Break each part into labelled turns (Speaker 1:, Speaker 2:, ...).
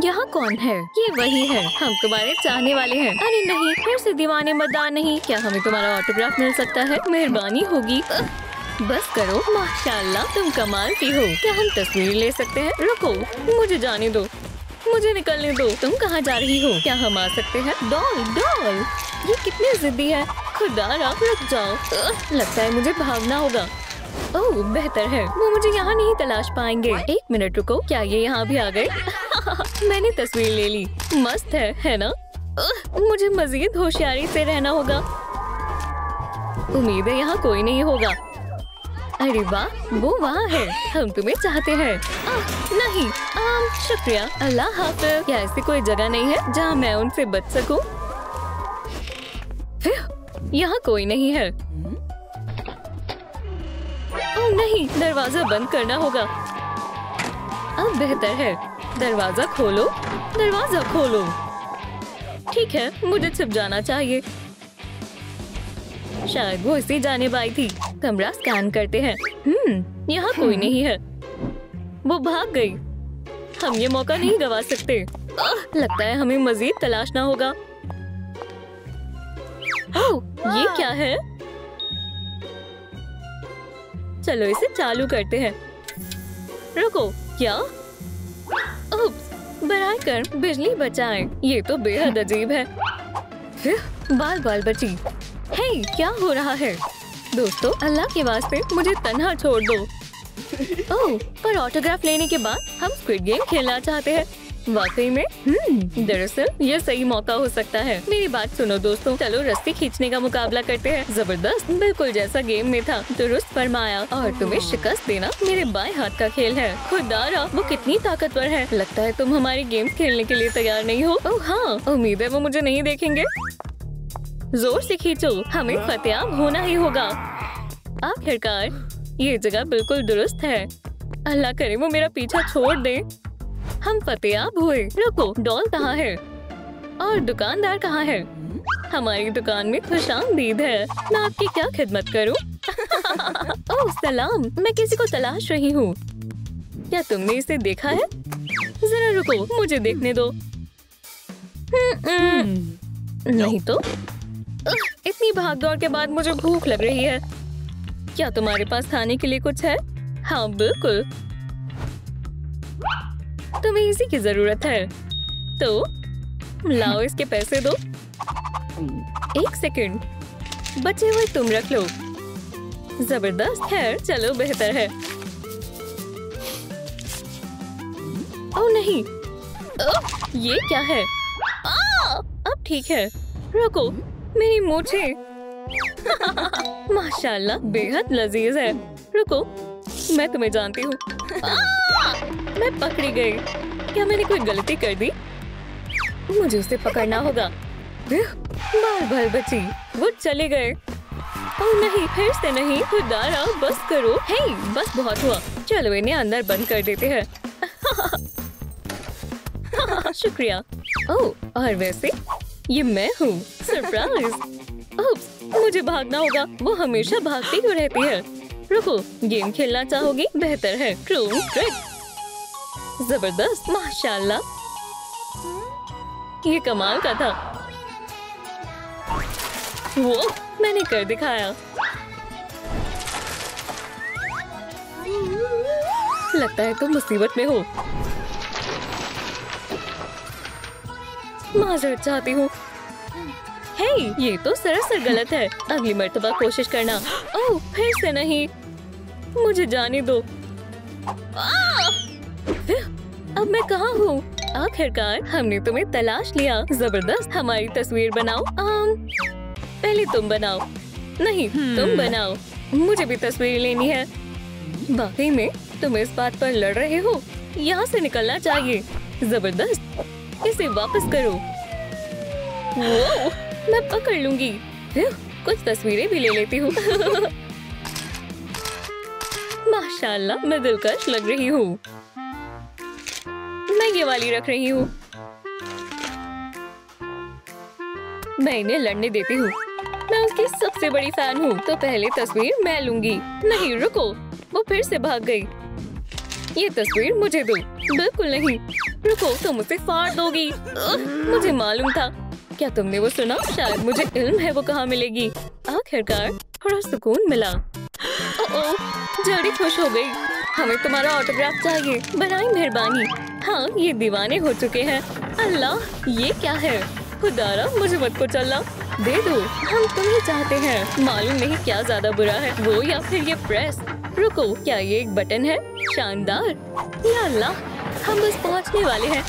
Speaker 1: यहाँ कौन है? ये वही है, हम तुम्हारे चाहने वाले हैं। अरे नहीं, फिर से दीवाने मतदार नहीं। क्या हमें तुम्हारा ऑटोग्राफ मिल सकता है? मेहरबानी होगी। बस करो, माशाल्लाह तुम कमाल की हो। क्या हम तस्वीर ले सकते हैं? रुको, मुझे जाने दो, मुझे निकलने दो। तुम कहाँ जा रही हो? क्या हम आ सकते हैं? डॉल डॉल, ये कितनी जिद्दी है। खुदारा रुक जाओ, लगता है मुझे भागना होगा। ओह बेहतर है, वो मुझे यहाँ नहीं तलाश पाएंगे। एक मिनट रुको, क्या ये यहाँ भी आ गए? मैंने तस्वीर ले ली। मस्त है ना? मुझे मजीद होशियारी से रहना होगा। उम्मीद है यहाँ कोई नहीं होगा। अरे वाह, वो वहाँ है। हम तुम्हें चाहते हैं। नहीं, शुक्रिया, अल्लाह हाफ़िज़। क्या ऐसी कोई जगह नहीं है जहाँ मैं उनसे बच सकूं? यहाँ कोई नहीं है। ओह नहीं, दरवाजा बंद करना होगा। अब बेहतर है। दरवाजा खोलो, दरवाजा खोलो। ठीक है, मुझे छिप जाना चाहिए। शायद वो इसी जानिब आई थी। कमरा स्कैन करते हैं। यहाँ कोई नहीं है। वो भाग गई। हम ये मौका नहीं गवा सकते। लगता है हमें मजीद तलाशना होगा। ओह, ये क्या है? चलो इसे चालू करते हैं। रुको, क्या? बराए कर बिजली बचाएं। ये तो बेहद अजीब है। बाल बाल बची। हे, क्या हो रहा है? दोस्तों, अल्लाह के वास्ते मुझे तन्हा छोड़ दो। ओह, पर ऑटोग्राफ लेने के बाद हम स्क्विड गेम खेलना चाहते हैं। वाकई में? दरअसल ये सही मौका हो सकता है। मेरी बात सुनो दोस्तों, चलो रस्सी खींचने का मुकाबला करते हैं। जबरदस्त, बिल्कुल जैसा गेम में था। दुरुस्त फरमाया। और तुम्हें शिकस्त देना मेरे बाएं हाथ का खेल है। खुदारा, वो कितनी ताकतवर है। लगता है तुम हमारे गेम खेलने के लिए तैयार नहीं हो। ओह हाँ, उम्मीद है वो मुझे नहीं देखेंगे। जोर से खींचो, हमें फतेयाब होना ही होगा। आखिरकार ये जगह बिल्कुल दुरुस्त है। अल्लाह करे वो मेरा पीछा छोड़ दे। हम फतेयाब हुए। रुको, डॉल कहाँ है? और दुकानदार कहाँ है? हमारी दुकान में खुशामदीद है। मैं आपकी क्या खिदमत करूं? ओह सलाम, मैं किसी को तलाश रही हूँ। क्या तुमने इसे देखा है? जरा रुको, मुझे देखने दो। नहीं तो। इतनी भागदौड़ के बाद मुझे भूख लग रही है। क्या तुम्हारे पास खाने के लिए कुछ है? हाँ बिल्कुल, तुम्हें इसी की जरूरत है। तो लाओ, इसके पैसे दो। एक सेकंड, बचे हुए तुम रख लो। जबरदस्त है, चलो बेहतर है। ओह नहीं, ये क्या है? अब ठीक है। रुको, मेरी मूंछें। माशाल्लाह, बेहद लजीज है। रुको, मैं तुम्हें जानती हूँ। मैं पकड़ी गई। क्या मैंने कोई गलती कर दी? मुझे उसे पकड़ना होगा। बाल बाल बची, वो चले गए। ओह नहीं, फिर से नहीं। खुदारा, बस करो। हे, बस बहुत हुआ। चलो इन्हें अंदर बंद कर देते हैं। शुक्रिया। ओह, और वैसे ये मैं हूँ। सरप्राइज। ओह, मुझे भागना होगा। वो हमेशा भागती क्यों रहती है? रुको, गेम खेलना चाहोगी? बेहतर है। ट्रूम ट्रिक। जबरदस्त, माशाल्लाह, ये कमाल का था। वो मैंने कर दिखाया। लगता है तुम मुसीबत में हो। माजरत चाहती हूँ। हे, ये तो सरासर गलत है। अगली मर्तबा कोशिश करना। ओह, फिर से नहीं। मुझे जाने दो। अब मैं कहाँ हूँ? आखिरकार हमने तुम्हें तलाश लिया। जबरदस्त, हमारी तस्वीर बनाओ। पहले तुम बनाओ। नहीं, तुम बनाओ। मुझे भी तस्वीर लेनी है। वाकई में तुम इस बात पर लड़ रहे हो? यहाँ से निकलना चाहिए। जबरदस्त, इसे वापस करो। वो मैं पकड़ लूंगी। कुछ तस्वीरें भी ले लेती हूँ। माशाल्लाह, मैं दिलकश लग रही हूँ। मैं ये वाली रख रही हूँ। मैं इन्हें लड़ने देती हूँ। मैं उसकी सबसे बड़ी फैन हूँ, तो पहले तस्वीर मैं लूंगी। नहीं रुको, वो फिर से भाग गई। ये तस्वीर मुझे दो। बिल्कुल नहीं। रुको, तुम उसे फाड़ दोगी। मुझे मालूम था। क्या तुमने वो सुना? शायद मुझे इल्म है वो कहाँ मिलेगी। आखिरकार थोड़ा सुकून मिला। ओह, जल्दी खुश हो गई। हमें तुम्हारा ऑटोग्राफ चाहिए, बनाई मेहरबानी। हाँ, ये दीवाने हो चुके हैं। अल्लाह, ये क्या है? खुदारा, मुझे मत को चलना दे दो। हम तुम्हें चाहते हैं। मालूम नहीं क्या ज्यादा बुरा है, वो या फिर ये प्रेस। रुको, क्या ये एक बटन है? शानदार। या अल्लाह, हम बस पहुंचने वाले हैं।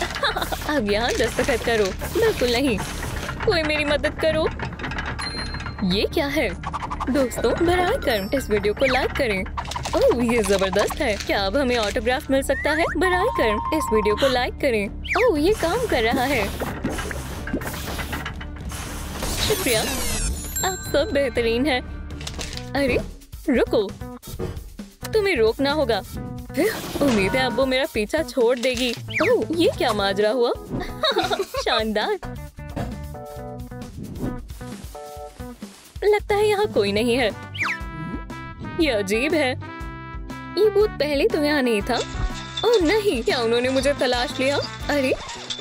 Speaker 1: अब यहाँ दस्तखत करो। बिल्कुल नहीं, कोई मेरी मदद करो। ये क्या है? दोस्तों, बराए कर्म इस वीडियो को लाइक करें। ओह, ये जबरदस्त है। क्या अब हमें ऑटोग्राफ मिल सकता है? बराए कर्म इस वीडियो को लाइक करें। ओह, ये काम कर रहा है। शुक्रिया, आप सब बेहतरीन हैं। अरे रुको, तुम्हें रोकना होगा। उम्मीद है अब वो मेरा पीछा छोड़ देगी। ओह, ये क्या माजरा हुआ? शानदार। लगता है यहाँ कोई नहीं है। ये अजीब है। ये भूत पहले तो यहाँ नहीं था। ओह नहीं, क्या उन्होंने मुझे तलाश लिया? अरे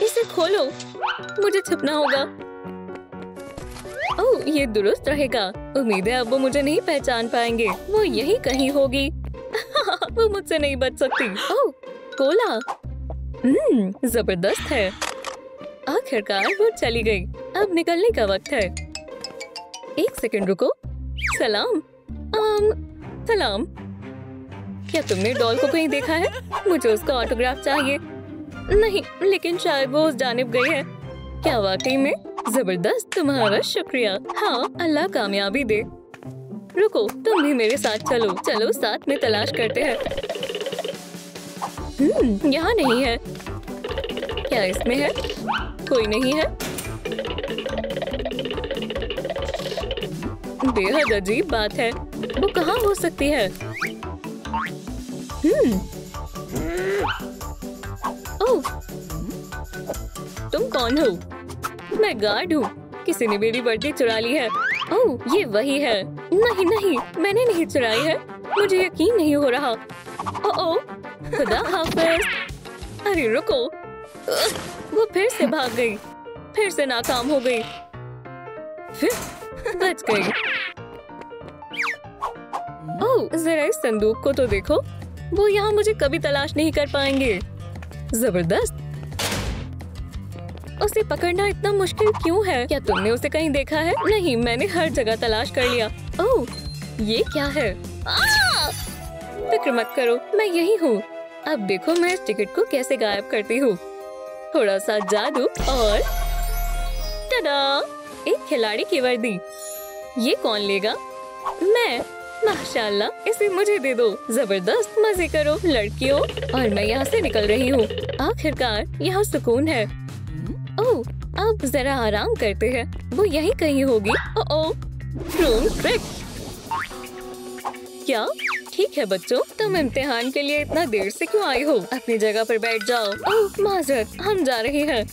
Speaker 1: इसे खोलो, मुझे छुपना होगा। ओह, ये दुरुस्त रहेगा। उम्मीद है अब वो मुझे नहीं पहचान पाएंगे। वो यही कहीं होगी। वो मुझसे नहीं बच सकती। ओह, खोला। जबरदस्त है। आखिरकार वो चली गई। अब निकलने का वक्त है। एक सेकंड रुको। सलाम। सलाम। क्या तुमने डॉल को कहीं देखा है? मुझे उसका ऑटोग्राफ चाहिए। नहीं, लेकिन शायद वो उस जानिब गई है। क्या वाकई में? जबरदस्त, तुम्हारा शुक्रिया। हाँ, अल्लाह कामयाबी दे। रुको, तुम भी मेरे साथ चलो। चलो साथ में तलाश करते हैं। यहाँ नहीं है। क्या इसमें है? कोई नहीं है। बेहद अजीब बात है। वो कहाँ हो सकती है? ओह, तुम कौन हो? मैं गार्ड हूँ। किसी ने मेरी वर्दी चुरा ली है। ओह, ये वही है। नहीं नहीं, मैंने नहीं चुराई है। मुझे यकीन नहीं हो रहा। ओह, खुदा हाफिज। अरे रुको, वो फिर से भाग गई। फिर से नाकाम हो गई। फिर बच गई। ओह, जरा इस संदूक को तो देखो। वो यहाँ मुझे कभी तलाश नहीं कर पाएंगे। जबरदस्त। उसे पकड़ना इतना मुश्किल क्यों है? क्या तुमने उसे कहीं देखा है? नहीं, मैंने हर जगह तलाश कर लिया। ओह, ये क्या है? फिक्र मत करो, मैं यही हूँ। अब देखो मैं इस टिकट को कैसे गायब करती हूँ। थोड़ा सा जादू और टडा, एक खिलाड़ी की वर्दी। ये कौन लेगा? मैं। माशाल्लाह, इसे मुझे दे दो। जबरदस्त, मजे करो लड़कियों। और मैं यहाँ से निकल रही हूँ। आखिरकार यहाँ सुकून है। ओह, अब जरा आराम करते हैं। वो यहीं कहीं होगी। ओह, रूम ट्रिक। क्या? ठीक है बच्चों, तुम इम्तिहान के लिए इतना देर से क्यों आई हो? अपनी जगह पर बैठ जाओ। ओह माजरत, हम जा रहे हैं।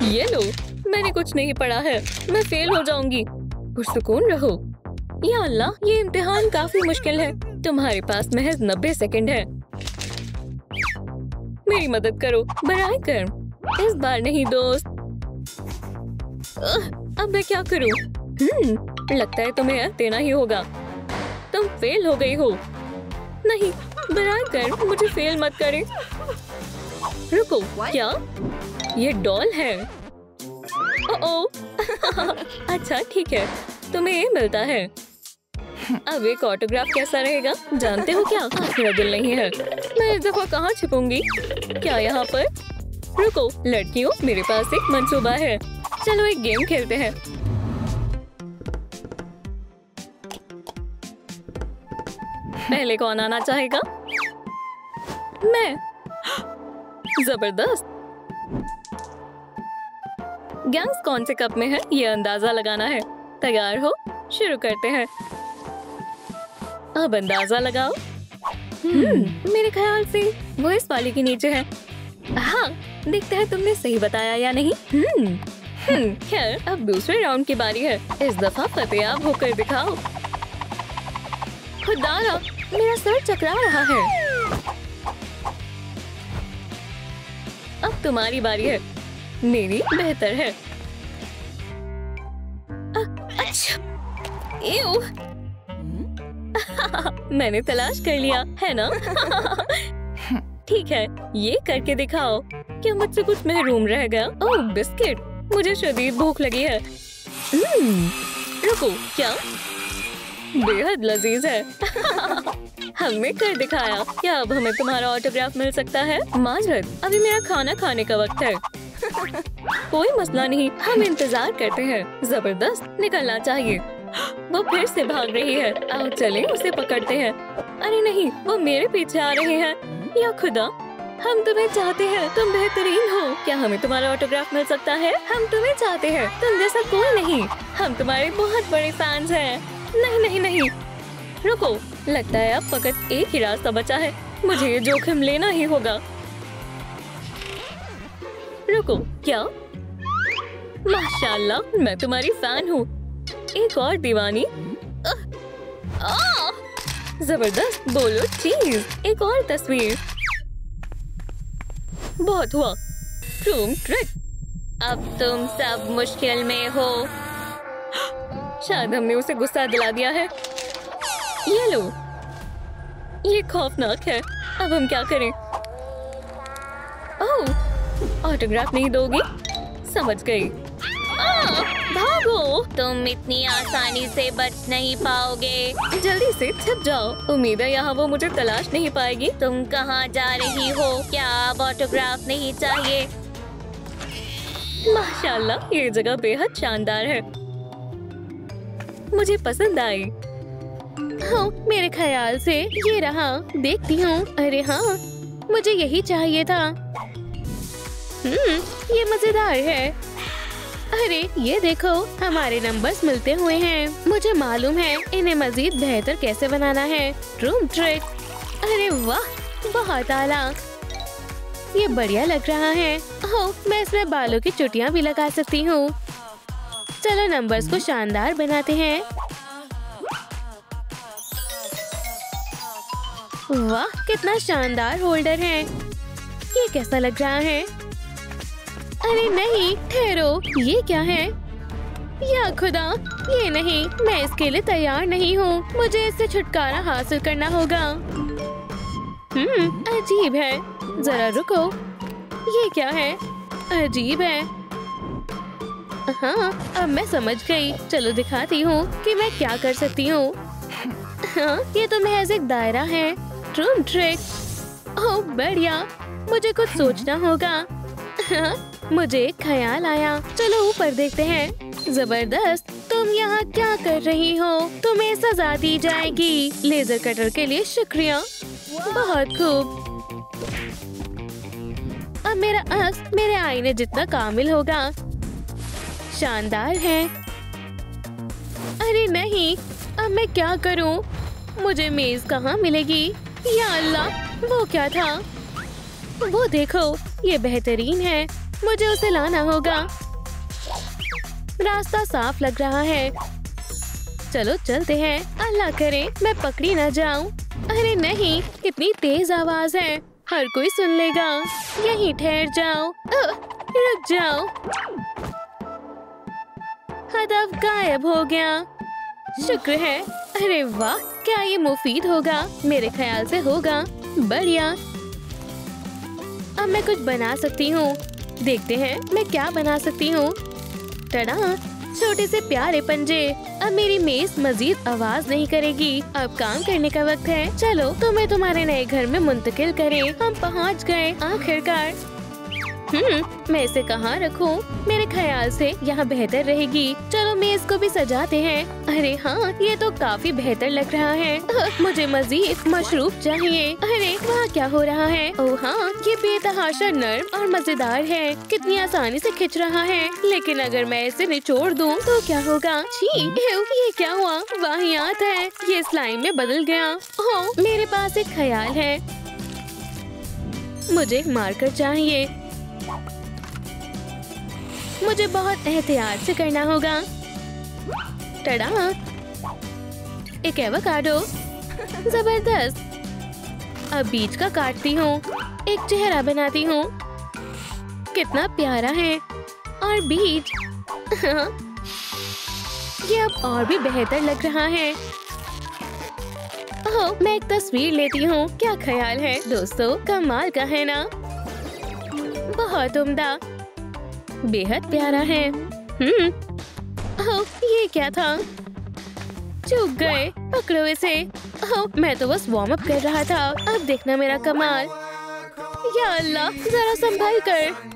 Speaker 1: ये लो, मैंने कुछ नहीं पढ़ा है। मैं फेल हो जाऊंगी। पुरसुकून रहो। या अल्लाह, ये इम्तिहान काफी मुश्किल है। तुम्हारे पास महज 90 सेकंड है। मेरी मदद करो बराए कर्म। इस बार नहीं दोस्त। अब मैं क्या करूं? लगता है तुम्हें देना ही होगा। तुम फेल हो गई हो। नहीं, बराए कर्म, मुझे फेल मत करें। रुको, क्या? ये डॉल है। ओह, अच्छा ठीक है, तुम्हें ये मिलता है। अब एक ऑटोग्राफ कैसा रहेगा? जानते हो क्या? मेरा दिल नहीं है। मैं इस दफा कहाँ छिपूंगी? क्या यहाँ पर? रुको लड़कियों, मेरे पास एक मंसूबा है। चलो एक गेम खेलते हैं। पहले कौन आना चाहेगा? मैं। जबरदस्त। गैंग्स कौन से कप में है, ये अंदाजा लगाना है। तैयार हो? शुरू करते हैं। अब अंदाजा लगाओ। मेरे ख्याल से वो इस वाली के नीचे है। हाँ, देखते हैं तुमने सही बताया या नहीं। खैर, अब दूसरे राउंड की बारी है। इस दफा फतेयाब होकर दिखाओ। खुदारा, मेरा सर चकरा रहा है। तुम्हारी बारी है। मेरी बेहतर है। अच्छा, एव। मैंने तलाश कर लिया है ना? ठीक है, ये करके दिखाओ। क्या मुझसे कुछ महरूम रह गया? ओह बिस्किट, मुझे शदीद भूख लगी है। रुको, क्या? बेहद लजीज है। हमने कर दिखाया। क्या अब हमें तुम्हारा ऑटोग्राफ मिल सकता है? माजरत, अभी मेरा खाना खाने का वक्त है। कोई मसला नहीं, हम इंतजार करते हैं। जबरदस्त, निकलना चाहिए। वो फिर से भाग रही है। आओ चलें, उसे पकड़ते हैं। अरे नहीं, वो मेरे पीछे आ रहे हैं। या खुदा, हम तुम्हें चाहते हैं। तुम बेहतरीन हो। क्या हमें तुम्हारा ऑटोग्राफ मिल सकता है? हम तुम्हें चाहते हैं, तुम जैसा कोई नहीं। हम तुम्हारे बहुत बड़े फैंस हैं। नहीं नहीं नहीं, रुको, लगता है अब फकत एक ही रास्ता बचा है। मुझे ये जोखिम लेना ही होगा। रुको, क्या? माशाल्लाह, मैं तुम्हारी फैन हूँ। एक और दीवानी। जबरदस्त, बोलो चीज। एक और तस्वीर। बहुत हुआ। Room trick. अब तुम सब मुश्किल में हो। शायद हमने उसे गुस्सा दिला दिया है। ये लो, ये खौफनाक है। अब हम क्या करें? ओह, ऑटोग्राफ नहीं दोगी? समझ गई। भागो, तुम इतनी आसानी से बच नहीं पाओगे। जल्दी से छिप जाओ। उम्मीद है यहाँ वो मुझे तलाश नहीं पाएगी। तुम कहाँ जा रही हो? क्या अब ऑटोग्राफ नहीं चाहिए? माशाल्लाह, ये जगह बेहद शानदार है। मुझे पसंद आई। हाँ, मेरे ख्याल से ये रहा। देखती हूँ। अरे हाँ, मुझे यही चाहिए था। ये मजेदार है। अरे ये देखो, हमारे नंबर्स मिलते हुए हैं। मुझे मालूम है इन्हें मजीद बेहतर कैसे बनाना है। Room trick. अरे वाह, बहुत आला। ये बढ़िया लग रहा है। ओह, मैं इसमें बालों की चुटियां भी लगा सकती हूँ। चलो नंबर्स को शानदार बनाते हैं। वाह, कितना शानदार होल्डर है। ये कैसा लग रहा है? अरे नहीं, ठहरो, ये क्या है? या खुदा, ये नहीं, मैं इसके लिए तैयार नहीं हूँ। मुझे इससे छुटकारा हासिल करना होगा। अजीब है। जरा रुको, ये क्या है? अजीब है। हाँ, अब मैं समझ गई। चलो दिखाती हूँ कि मैं क्या कर सकती हूँ। हाँ, ये तो महज एक दायरा है। Room trick. ओह बढ़िया, मुझे कुछ सोचना होगा। हाँ, मुझे एक ख्याल आया। चलो ऊपर देखते हैं। जबरदस्त, तुम यहाँ क्या कर रही हो? तुम्हें सजा दी जाएगी। लेजर कटर के लिए शुक्रिया। बहुत खूब। अब मेरा अक्स मेरे आईने जितना कामिल होगा। शानदार है। अरे नहीं, अब मैं क्या करूं? मुझे मेज कहाँ मिलेगी? या अल्लाह, वो क्या था? वो देखो, ये बेहतरीन है। मुझे उसे लाना होगा। रास्ता साफ लग रहा है। चलो चलते हैं। अल्लाह करे मैं पकड़ी ना जाऊं। अरे नहीं, कितनी तेज आवाज है। हर कोई सुन लेगा। यहीं ठहर जाओ। रुक जाओ। हदफ गायब हो गया। शुक्र है। अरे वाह, क्या ये मुफीद होगा? मेरे ख्याल से होगा। बढ़िया। अब मैं कुछ बना सकती हूँ। देखते हैं मैं क्या बना सकती हूँ। टड़ा, छोटे से प्यारे पंजे। अब मेरी मेज मजीद आवाज नहीं करेगी। अब काम करने का वक्त है। चलो तुम्हें तुम्हारे नए घर में मुंतकिल करें। हम पहुँच गए आखिरकार। मैं इसे कहाँ रखूं? मेरे ख्याल से यहाँ बेहतर रहेगी। चलो मेज को भी सजाते हैं। अरे हाँ, ये तो काफी बेहतर लग रहा है। मुझे मजीद मशरूब चाहिए। अरे वहाँ क्या हो रहा है? ओह हाँ, ये बेतहाशा नर्म और मजेदार है। कितनी आसानी से खिंच रहा है। लेकिन अगर मैं इसे निचोड़ दूँ तो क्या होगा? छी, ये क्या हुआ? वाहियात है। ये स्लाइम में बदल गया। ओह, मेरे पास एक ख्याल है। मुझे एक मार्कर चाहिए। मुझे बहुत एहतियात से करना होगा। टड़ा, एक एवोकाडो। जबरदस्त। अब बीज का काटती हूँ। एक चेहरा बनाती हूँ।
Speaker 2: कितना प्यारा है। और बीच ये अब और भी बेहतर लग रहा है। ओह, मैं एक तस्वीर लेती हूँ, क्या ख्याल है दोस्तों? कमाल का है ना? बहुत उम्दा, बेहद प्यारा है। ओह, ये क्या था? चूक गए, पकड़ो इसे। ओह, मैं तो बस वार्म अप कर रहा था। अब देखना मेरा कमाल। या अल्लाह, जरा संभल कर।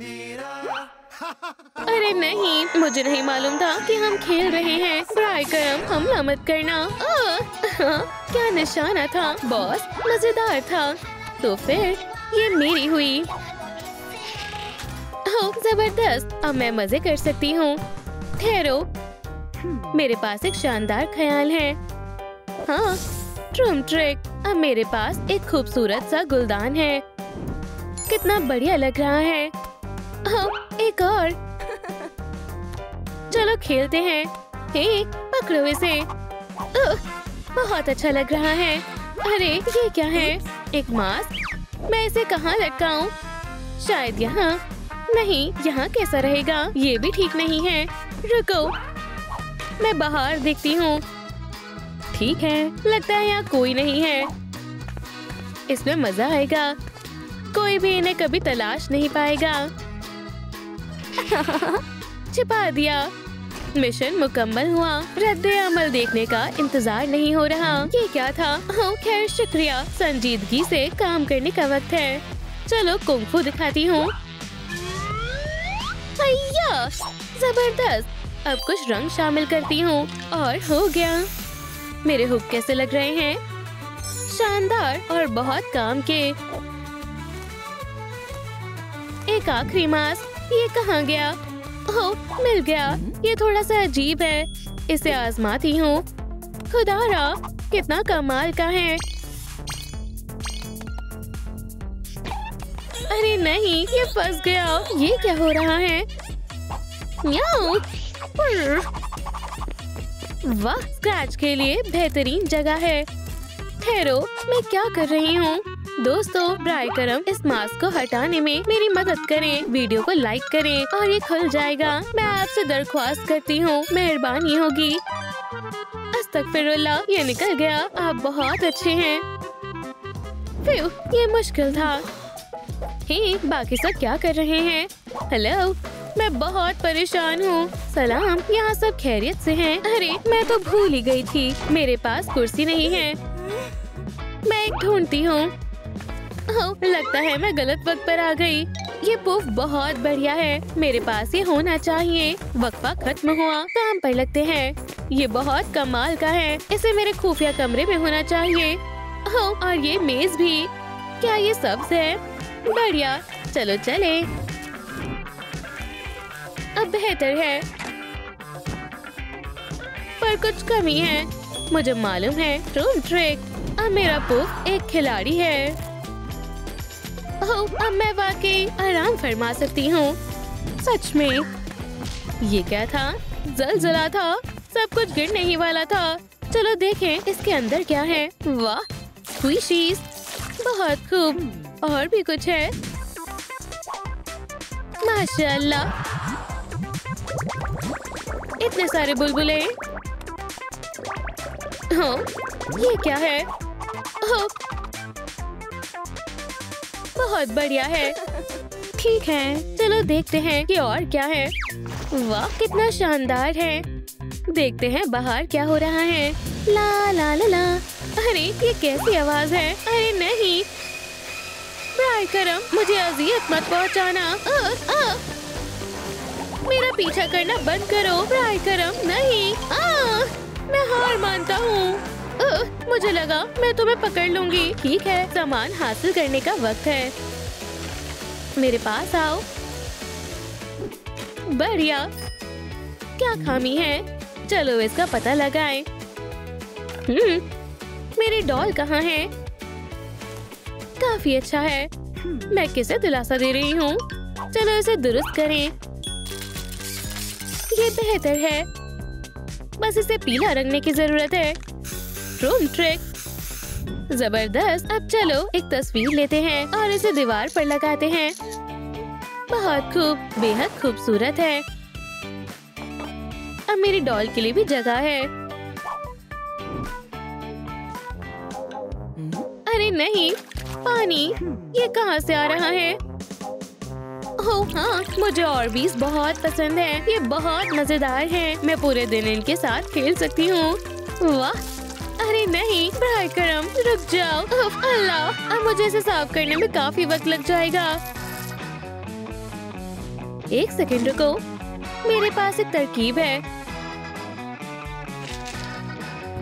Speaker 2: अरे नहीं, मुझे नहीं मालूम था कि हम खेल रहे हैं। ब्राय करम, हमला मत करना। क्या निशाना था बॉस, मजेदार था। तो फिर ये मेरी हुई। ओह, जबरदस्त, अब मैं मजे कर सकती हूँ। ठहरो, मेरे पास एक शानदार ख्याल है। हाँ, ट्रूम ट्रिक। अब मेरे पास एक खूबसूरत सा गुलदान है। कितना बढ़िया लग रहा है। ओह, एक और। चलो खेलते हैं। हे, पकड़ो इसे। बहुत अच्छा लग रहा है। अरे ये क्या है? एक मास्क? मैं इसे कहाँ लटकाऊं? शायद यहाँ। नहीं, यहाँ कैसा रहेगा? ये भी ठीक नहीं है। रुको, मैं बाहर देखती हूँ। ठीक है, लगता है यहाँ कोई नहीं है। इसमें मजा आएगा। कोई भी इन्हें कभी तलाश नहीं पाएगा। छिपा दिया। मिशन मुकम्मल हुआ। रद्दे अमल देखने का इंतजार नहीं हो रहा। ये क्या था? ओह, खैर शुक्रिया। संजीदगी से काम करने का वक्त है। चलो कुंग-फू दिखाती हूँ। हैया, जबरदस्त। अब कुछ रंग शामिल करती हूँ और हो गया। मेरे हुक कैसे लग रहे हैं? शानदार और बहुत काम के। एक आखिरी मास्क, ये कहाँ गया? ओह, मिल गया। ये थोड़ा सा अजीब है। इसे आजमाती हूँ। खुदारा, कितना कमाल का है। अरे नहीं, ये फंस गया। ये क्या हो रहा है? म्याऊ। वाह, स्क्रैच के लिए बेहतरीन जगह है। ठहरो, मैं क्या कर रही हूँ? दोस्तों, ब्राय करम, इस मास्क को हटाने में मेरी मदद करें। वीडियो को लाइक करें और ये खुल जाएगा। मैं आपसे दरख्वास्त करती हूँ, मेहरबानी होगी। अस्तगफिरुल्लाह, ये निकल गया। आप बहुत अच्छे हैं। फिर ये मुश्किल था। हे, बाकी सब क्या कर रहे हैं? हेलो, मैं बहुत परेशान हूँ। सलाम, यहाँ सब खैरियत से हैं? अरे, मैं तो भूल ही गई थी। मेरे पास कुर्सी नहीं है। मैं एक ढूंढती हूँ। ओह, लगता है मैं गलत वक्त पर आ गई। ये पुफ बहुत बढ़िया है। मेरे पास ये होना चाहिए। वक्फा खत्म हुआ, काम पर लगते हैं। ये बहुत कमाल का है। इसे मेरे खुफिया कमरे में होना चाहिए। ओह, और ये मेज भी। क्या ये सब्ज है? बढ़िया, चलो चले। अब बेहतर है, पर कुछ कमी है। मुझे मालूम है, ट्रूम ट्रिक। अब मेरा पुफ एक खिलाड़ी है। ओह, अब मैं वाकई आराम फरमा सकती हूँ। सच में। ये क्या था? जलजला था। सब कुछ गिरने ही वाला था। चलो देखें इसके अंदर क्या है। वाह, स्क्वीशीज, बहुत खूब। और भी कुछ है। माशाल्लाह, इतने सारे बुलबुले। हाँ, ये क्या है? ओह, बहुत बढ़िया है। ठीक है, चलो देखते हैं कि और क्या है। वाह, कितना शानदार है। देखते हैं बाहर क्या हो रहा है। ला ला ला ला। अरे, ये कैसी आवाज है? अरे नहीं, ब्राय करम, मुझे अजियत मत पहुंचाना। मेरा पीछा करना बंद करो। ब्राय करम, नहीं। मैं हार मानता हूँ। मुझे लगा मैं तुम्हें पकड़ लूंगी। ठीक है, सामान हासिल करने का वक्त है। मेरे पास आओ। बढ़िया। क्या खामी है? चलो इसका पता लगाएं। मेरी डॉल कहाँ है? काफी अच्छा है। मैं किसे दिलासा दे रही हूँ? चलो इसे दुरुस्त करें। ये बेहतर है। बस इसे पीला रंगने की जरूरत है। ट्रूम ट्रिक, जबरदस्त। अब चलो एक तस्वीर लेते हैं और इसे दीवार पर लगाते हैं। बहुत बहुत बेहद खूबसूरत है। अब मेरी डॉल के लिए भी जगह है। अरे नहीं, पानी ये कहाँ से आ रहा है? ओह हाँ, मुझे ऑर्बीज बहुत पसंद है। ये बहुत मजेदार है। मैं पूरे दिन इनके साथ खेल सकती हूँ। वाह! अरे नहीं, ब्राय करम, रुक जाओ। अल्लाह, अब मुझे इसे साफ करने में काफी वक्त लग जाएगा। एक सेकंड रुको, मेरे पास एक तरकीब है।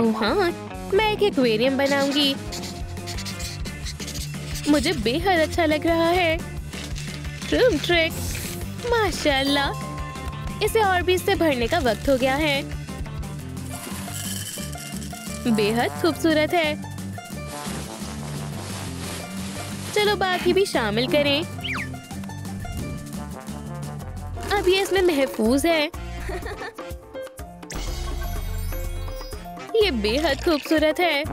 Speaker 2: ओह हाँ, मैं एक एक्वेरियम बनाऊंगी। मुझे बेहद अच्छा लग रहा है। रूम ट्रिक, माशाल्लाह। इसे और भी इससे भरने का वक्त हो गया है। बेहद खूबसूरत है। चलो बाकी भी शामिल करें। अब ये इसमें महफूज है। ये बेहद खूबसूरत है।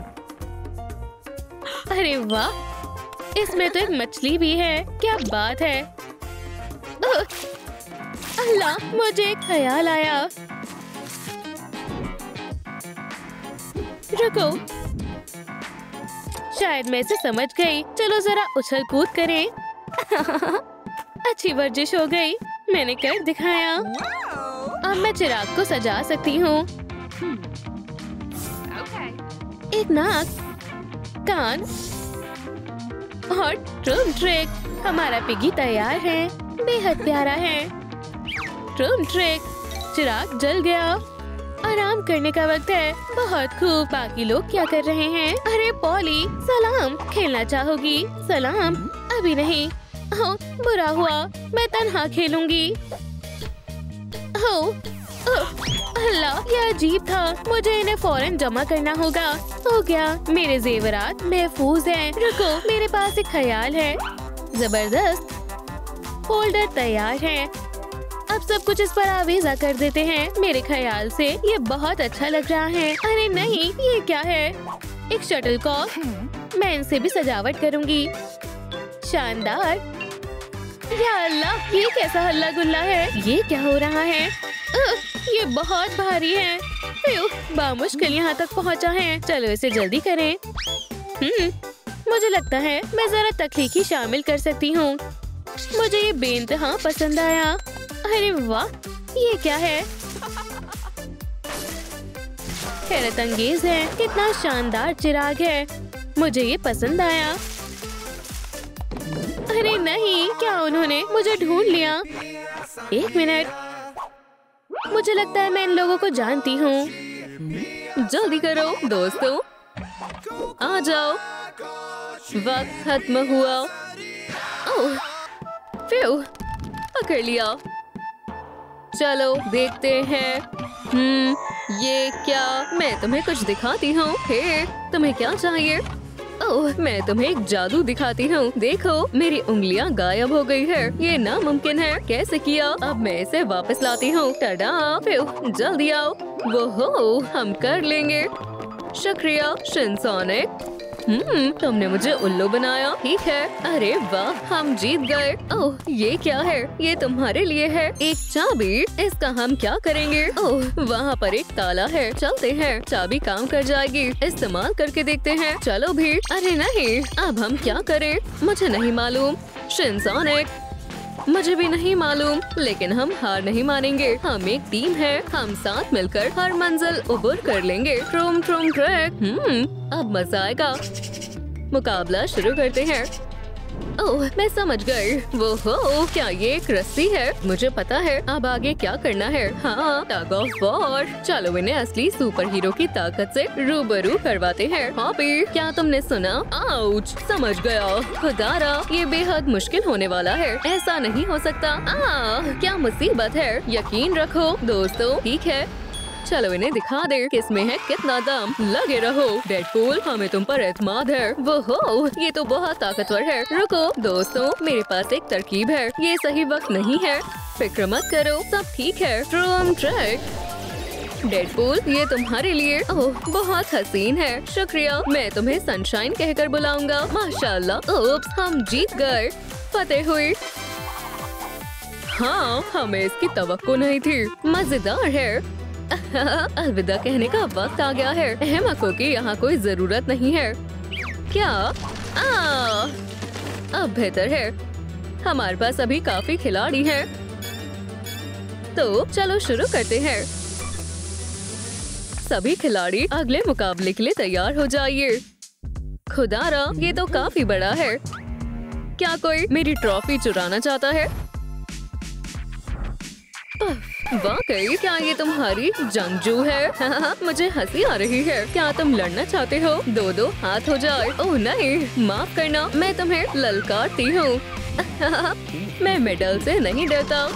Speaker 2: अरे वाह, इसमें तो एक मछली भी है। क्या बात है। अल्लाह, मुझे एक ख्याल आया। रुको, शायद मैं इसे समझ गई। चलो जरा उछल कूद करें। अच्छी वर्जिश हो गई। मैंने कर दिखाया। अब मैं चिराग को सजा सकती हूँ। एक नाक, कान और ट्रूम ट्रिक। हमारा पिगी तैयार है। बेहद प्यारा है। ट्रूम ट्रिक, चिराग जल गया। आराम करने का वक्त है। बहुत खूब। बाकी लोग क्या कर रहे हैं? अरे पॉली, सलाम। खेलना चाहोगी? सलाम। अभी नहीं। ओह, बुरा हुआ। मैं तन्हा खेलूंगी। ओह, अल्लाह, ये अजीब था। मुझे इन्हें फौरन जमा करना होगा। हो गया। मेरे जेवरात महफूज हैं। रुको, मेरे पास एक ख्याल है। जबरदस्त। फोल्डर तैयार है। अब सब कुछ इस पर आवेजा कर देते हैं। मेरे ख्याल से ये बहुत अच्छा लग रहा है। अरे नहीं, ये क्या है? एक शटलकॉक। मैं इनसे भी सजावट करूंगी। शानदार। या अल्लाह, ये कैसा हल्ला गुल्ला है? ये क्या हो रहा है? ये बहुत भारी है। बामुश्किल यहाँ तक पहुँचा है। चलो इसे जल्दी करें। मुझे लगता है मैं जरा तकलीकी शामिल कर सकती हूँ। मुझे ये बेइंतहा पसंद आया। अरे वाह, ये क्या है? हैरत अंगेज है। कितना शानदार चिराग है। मुझे ये पसंद आया। अरे नहीं, क्या उन्होंने मुझे ढूंढ लिया? एक मिनट, मुझे लगता है मैं इन लोगों को जानती हूँ।
Speaker 1: जल्दी करो दोस्तों, आ जाओ। वक्त खत्म हुआ। ओह, फिर पकड़ लिया। चलो देखते हैं। ये क्या? मैं तुम्हें कुछ दिखाती हूँ। हे, तुम्हें क्या चाहिए? ओह, मैं तुम्हें एक जादू दिखाती हूँ। देखो, मेरी उंगलियाँ गायब हो गई है। ये नामुमकिन है। कैसे किया? अब मैं इसे वापस लाती हूँ। टडा! फिर जल्दी आओ। वो हो, हम कर लेंगे। शुक्रिया शिनसोनिक। तुमने मुझे उल्लू बनाया। ठीक है। अरे वाह, हम जीत गए। ओह, ये क्या है? ये तुम्हारे लिए है। एक चाबी। इसका हम क्या करेंगे? ओह, वहाँ पर एक ताला है। चलते हैं, चाबी काम कर जाएगी। इस्तेमाल करके देखते हैं। चलो भी। अरे नहीं, अब हम क्या करें? मुझे नहीं मालूम। शिनसोनिक, मुझे भी नहीं मालूम, लेकिन हम हार नहीं मानेंगे। हम एक टीम है। हम साथ मिलकर हर मंजिल उबर कर लेंगे। ट्रूम ट्रूम ट्रैक। अब मजा आएगा। मुकाबला शुरू करते हैं। ओह, मैं समझ गई। वो हो, क्या ये एक रस्सी है? मुझे पता है। अब आगे क्या करना है। हाँ, टग ऑफ वॉर। चलो इन्हें असली सुपर हीरो की ताकत से रूबरू करवाते हैं। हॉपी, क्या तुमने सुना? आउच, समझ गया। खुदारा, ये बेहद मुश्किल होने वाला है। ऐसा नहीं हो सकता। क्या मुसीबत है। यकीन रखो दोस्तों। ठीक है, चलो इन्हें दिखा दे किसमें है कितना दम। लगे रहो डेडपूल, हमें तुम पर एतमाद है। वो हो, ये तो बहुत ताकतवर है। रुको दोस्तों, मेरे पास एक तरकीब है। ये सही वक्त नहीं है। फिक्र मत करो, सब ठीक है। ट्रूम ट्रैक। डेडपूल, ये तुम्हारे लिए। ओह, बहुत हसीन है। शुक्रिया। मैं तुम्हें सनशाइन कहकर बुलाऊंगा। माशाल्लाह। ओप्स, हम जीत गए। फतेह हुई। हाँ, हमें इसकी तवक्को नहीं थी। मजेदार है। अलविदा कहने का वक्त आ गया है। अहमकों की यहाँ कोई जरूरत नहीं है। क्या? अब बेहतर है। हमारे पास अभी काफी खिलाड़ी हैं। तो चलो शुरू करते हैं। सभी खिलाड़ी अगले मुकाबले के लिए तैयार हो जाइए। खुदारा, ये तो काफी बड़ा है। क्या कोई मेरी ट्रॉफी चुराना चाहता है? वाकई क्या ये तुम्हारी जंगजू है? मुझे हंसी आ रही है। क्या तुम लड़ना चाहते हो? दो दो हाथ हो जाए। ओह नहीं, माफ करना, मैं तुम्हें ललकारती हूँ। मैं मेडल से नहीं डरता।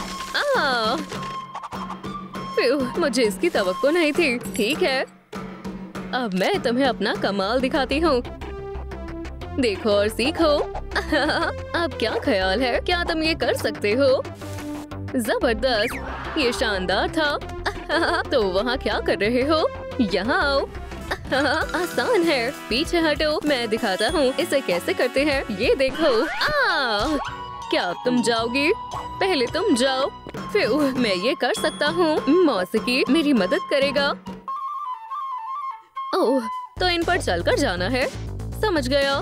Speaker 1: मुझे इसकी तवक्को नहीं थी। ठीक है, अब मैं तुम्हें अपना कमाल दिखाती हूँ। देखो और सीखो। अब क्या ख्याल है? क्या तुम ये कर सकते हो? जबरदस्त, ये शानदार था। तो वहाँ क्या कर रहे हो? यहाँ आओ। आसान है, पीछे हटो, मैं दिखाता हूँ इसे कैसे करते हैं। ये देखो। क्या अब तुम जाओगी? पहले तुम जाओ, फिर मैं ये कर सकता हूँ। मौसीकी मेरी मदद करेगा। ओह, तो इन पर चलकर जाना है। समझ गया।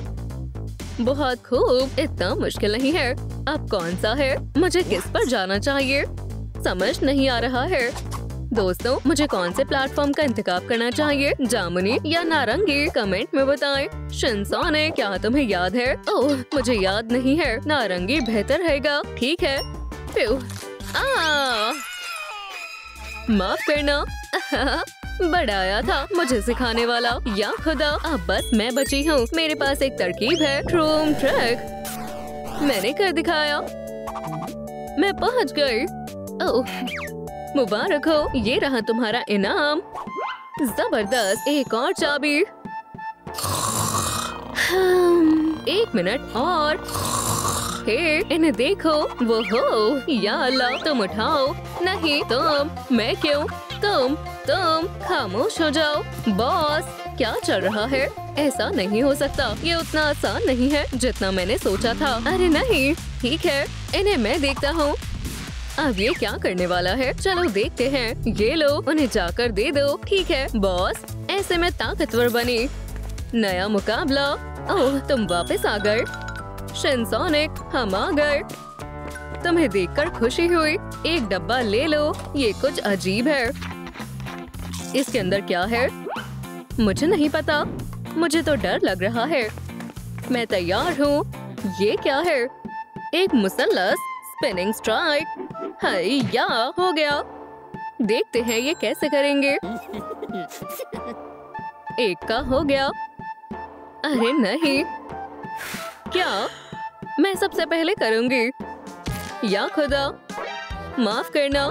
Speaker 1: बहुत खूब, इतना मुश्किल नहीं है। अब कौन सा है? मुझे किस पर जाना चाहिए? समझ नहीं आ रहा है। दोस्तों, मुझे कौन से प्लेटफॉर्म का इंतखाब करना चाहिए? जामुनी या नारंगी? कमेंट में बताएं। शिनसोने, क्या तुम्हें याद है? ओह, मुझे याद नहीं है। नारंगी बेहतर रहेगा। ठीक है। माफ करना। बड़ा आया था मुझे सिखाने वाला। या खुदा, अब बस मैं बची हूँ। मेरे पास एक तरकीब है। ट्रूम ट्रैक मैंने कर दिखाया। मैं पहुँच गई। ओह, मुबारक हो, ये रहा तुम्हारा इनाम। जबरदस्त, एक और चाबी। 1 मिनट और। हे, इन्हें देखो। वो हो, या अल्लाह, तुम उठाओ। नहीं तुम। मैं क्यों? तुम खामोश हो जाओ। बॉस, क्या चल रहा है? ऐसा नहीं हो सकता। ये उतना आसान नहीं है जितना मैंने सोचा था। अरे नहीं, ठीक है, इन्हें मैं देखता हूँ। अब ये क्या करने वाला है? चलो देखते हैं। ये लो, उन्हें जाकर दे दो। ठीक है बॉस, ऐसे मैं ताकतवर बनी। नया मुकाबला। ओह, तुम वापस आ गए। शिनसोनिक, हम आ गए। तुम्हें देखकर खुशी हुई। एक डब्बा ले लो। ये कुछ अजीब है। इसके अंदर क्या है? मुझे नहीं पता। मुझे तो डर लग रहा है। मैं तैयार हूँ। ये क्या है? एक मुसल्लस। Spinning strike. हाय, या हो गया। देखते हैं ये कैसे करेंगे। एक का हो गया। अरे नहीं, क्या? मैं सबसे पहले करूंगी। या खुदा, माफ करना।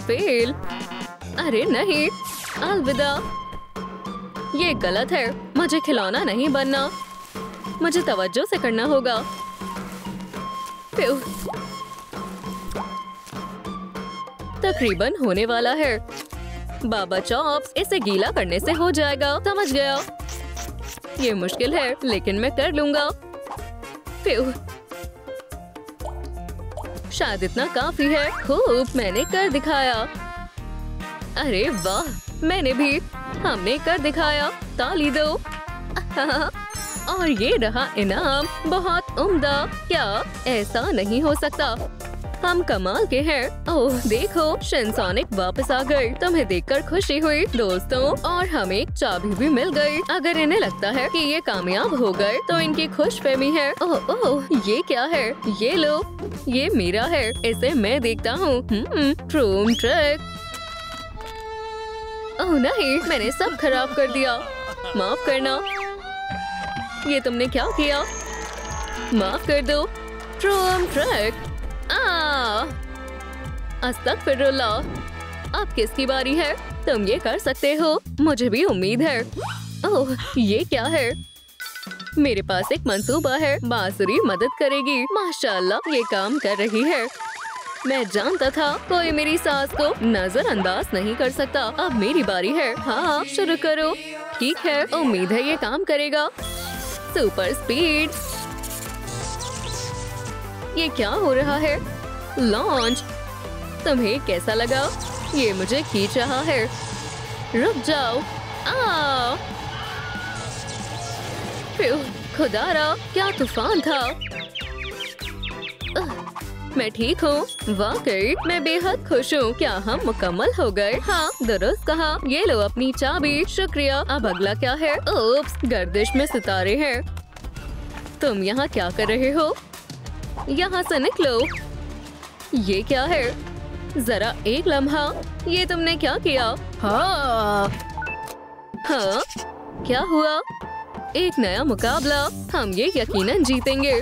Speaker 1: फेल। अरे नहीं, अलविदा। ये गलत है। मुझे खिलौना नहीं बनना। मुझे तवज्जो से करना होगा। तकरीबन होने वाला है। बाबा चॉप्स, इसे गीला करने से हो जाएगा। समझ गया। ये मुश्किल है, लेकिन मैं कर लूंगा। शायद इतना काफी है। खूब, मैंने कर दिखाया। अरे वाह, मैंने भी। हमने कर दिखाया। ताली दो। और ये रहा इनाम। बहुत उम्दा। क्या ऐसा नहीं हो सकता? हम कमाल के हैं। ओह देखो, शिनसोनिक वापस आ गए। तुम्हें देखकर खुशी हुई दोस्तों। और हमें एक चाबी भी मिल गई। अगर इन्हें लगता है कि ये कामयाब हो गए तो इनकी खुशफहमी है। ओह ओह, ये क्या है? ये लो, ये मेरा है। इसे मैं देखता हूँ। ट्रूम ट्रैक। ओह नहीं, मैंने सब खराब कर दिया। माफ करना। ये तुमने क्या किया? माफ कर दो। ट्रूम ट्रैक। अस्तगफिरुल्लाह। अब किसकी बारी है? तुम ये कर सकते हो। मुझे भी उम्मीद है। ओह, ये क्या है? मेरे पास एक मंसूबा है। बांसुरी मदद करेगी। माशाल्लाह, ये काम कर रही है। मैं जानता था कोई मेरी सास को नजरअंदाज नहीं कर सकता। अब मेरी बारी है। हाँ, शुरू करो। ठीक है, उम्मीद है ये काम करेगा। Super speed.
Speaker 2: ये क्या हो रहा है? लॉन्च। तुम्हें कैसा लगा? ये मुझे खींच रहा है। रुक जाओ। आ! खुदारा, क्या तूफान था। मैं ठीक हूँ। वाकई मैं बेहद खुश हूँ। क्या हम मुकम्मल हो गए? हाँ, दुरुस्त कहा। ये लो अपनी चाबी। शुक्रिया। अब अगला क्या है? ओप्स, गर्दिश में सितारे हैं। तुम यहाँ क्या कर रहे हो? यहाँ से निकलो। ये क्या है? जरा एक लम्हा, ये तुमने क्या किया? हाँ, क्या हुआ? एक नया मुकाबला। हम ये यकीनन जीतेंगे।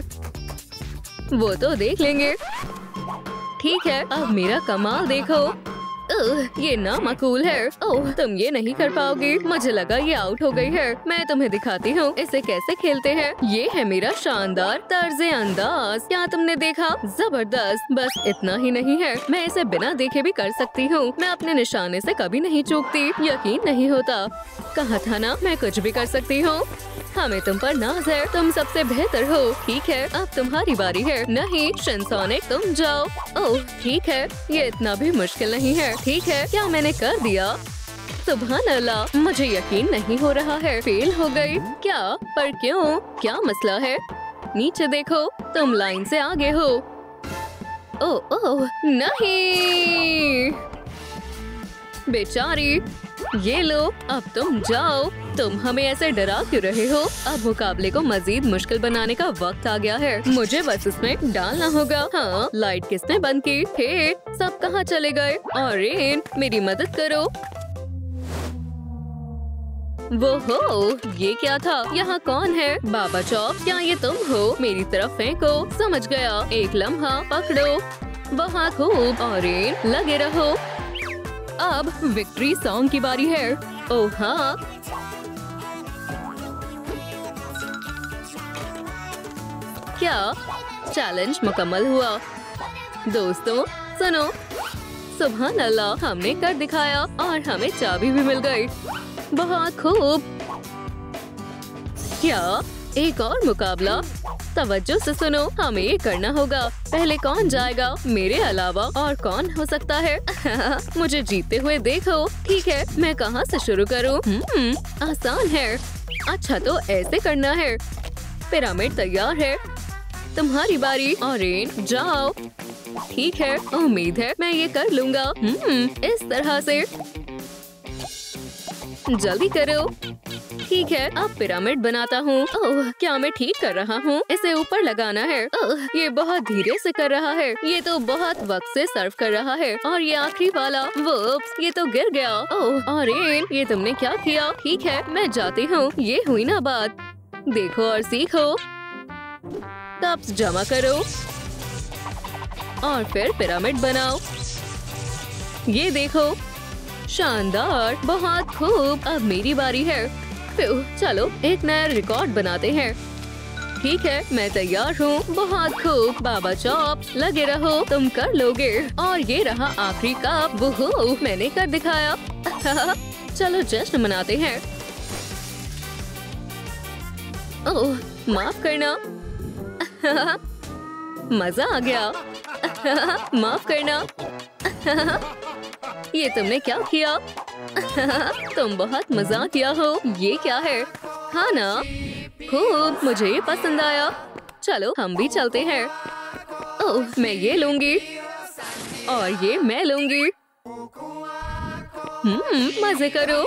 Speaker 2: वो तो देख लेंगे। ठीक है, अब मेरा कमाल देखो। ये नामाकूल है। ओह, तुम ये नहीं कर पाओगी। मुझे लगा ये आउट हो गई है। मैं तुम्हें दिखाती हूँ इसे कैसे खेलते हैं। ये है मेरा शानदार तर्ज़े अंदाज। क्या तुमने देखा? जबरदस्त। बस इतना ही नहीं है, मैं इसे बिना देखे भी कर सकती हूँ। मैं अपने निशाने से कभी नहीं चूकती। यकीन नहीं होता। कहा था ना, मैं कुछ भी कर सकती हूँ। हमें तुम पर नाज है। तुम सबसे बेहतर हो। ठीक है, अब तुम्हारी बारी है। नहीं, शिनसोनिक, तुम जाओ। ओह, ठीक है, ये इतना भी मुश्किल नहीं है। ठीक है, क्या मैंने कर दिया? सुभान अल्लाह, मुझे यकीन नहीं हो रहा है। फेल हो गई। क्या? पर क्यों? क्या मसला है? नीचे देखो, तुम लाइन से आगे हो। ओह ओह, नहीं, बेचारी। ये लो, अब तुम जाओ। तुम हमें ऐसे डरा क्यों रहे हो? अब मुकाबले को मजीद मुश्किल बनाने का वक्त आ गया है। मुझे बस इसमें डालना होगा। हाँ, लाइट किसने बंद की? हे, सब कहाँ चले गए? और रेन, मेरी मदद करो। वो हो, ये क्या था? यहाँ कौन है? बाबा चौप, क्या ये तुम हो? मेरी तरफ फेंको। समझ गया। एक लम्हा, पकड़ो। बहुत खूब। और रेन, लगे रहो। अब विक्ट्री सॉन्ग की बारी है। ओह हाँ, क्या? चैलेंज मुकम्मल हुआ। दोस्तों सुनो, सुभान अल्लाह, हमने कर दिखाया और हमें चाबी भी मिल गई। बहुत खूब। क्या? एक और मुकाबला? तवज्जो से सुनो, हमें ये करना होगा। पहले कौन जाएगा? मेरे अलावा और कौन हो सकता है? मुझे जीतते हुए देखो। ठीक है, मैं कहाँ से शुरू करूँ? आसान है। अच्छा, तो ऐसे करना है। पिरामिड तैयार है। तुम्हारी बारी। और रेन, जाओ। ठीक है, उम्मीद है मैं ये कर लूँगा। इस तरह से। जल्दी करो। ठीक है, अब पिरामिड बनाता हूँ। ओह, क्या मैं ठीक कर रहा हूँ? इसे ऊपर लगाना है। ओह, ये बहुत धीरे से कर रहा है। ये तो बहुत वक्त से सर्व कर रहा है। और ये आखिरी वाला, वो ये तो गिर गया। ओह, और ये तुमने क्या किया? ठीक है, मैं जाती हूँ। ये हुई ना बात। देखो और सीखो। कप्स जमा करो और फिर पिरामिड बनाओ। ये देखो, शानदार, बहुत खूब। अब मेरी बारी है। चलो एक नया रिकॉर्ड बनाते हैं। ठीक है, मैं तैयार हूँ। बहुत खूब। बाबा चौप, लगे रहो, तुम कर लोगे। और ये रहा आखिरी कप। वुहू, मैंने कर दिखाया। चलो जश्न मनाते हैं। ओह, माफ करना। मजा आ गया। माफ करना। ये तुमने क्या किया? तुम बहुत मजाकिया हो। ये क्या है? हाँ ना, खूब, मुझे ये पसंद आया। चलो हम भी चलते हैं। ओह, मैं ये लूंगी और ये मैं लूंगी। मजे करो।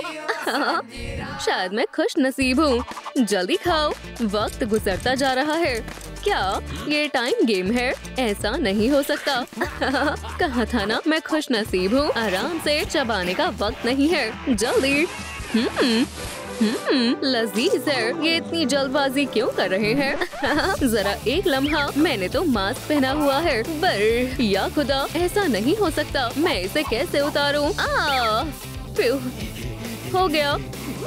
Speaker 2: शायद मैं खुश नसीब हूँ। जल्दी खाओ, वक्त गुजरता जा रहा है। क्या ये टाइम गेम है? ऐसा नहीं हो सकता। कहा था ना, मैं खुश नसीब हूँ। आराम से, चबाने का वक्त नहीं है। जल्दी। लजीज है। ये इतनी जल्दबाजी क्यों कर रहे हैं? जरा एक लम्हा, मैंने तो मास्क पहना हुआ है। पर या खुदा, ऐसा नहीं हो सकता। मैं इसे कैसे उतारूं? हो गया।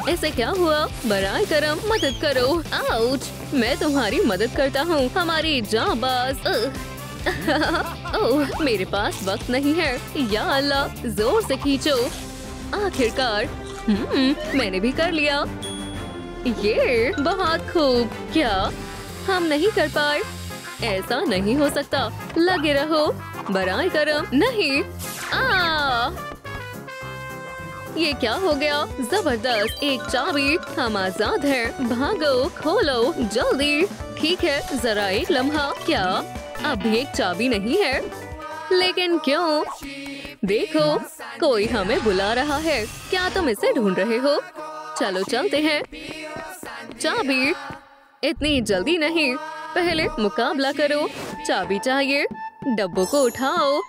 Speaker 2: ऐसे क्या हुआ? बराए करम, मदद करो। आउच, मैं तुम्हारी मदद करता हूँ, हमारी जांबाज। ओह, मेरे पास वक्त नहीं है। या अल्लाह, जोर से खींचो। आखिरकार, मैंने भी कर लिया। ये बहुत खूब। क्या हम नहीं कर पाए?
Speaker 1: ऐसा नहीं हो सकता। लगे रहो, बराए करम नहीं। ये क्या हो गया? जबरदस्त, एक चाबी। हम आजाद हैं। भागो, खोलो जल्दी। ठीक है, जरा एक लम्हा। क्या अब भी एक चाबी नहीं है? लेकिन क्यों? देखो, कोई हमें बुला रहा है। क्या तुम इसे ढूंढ रहे हो? चलो चलते हैं। चाबी? इतनी जल्दी नहीं, पहले मुकाबला करो। चाबी चाहिए। डब्बों को उठाओ।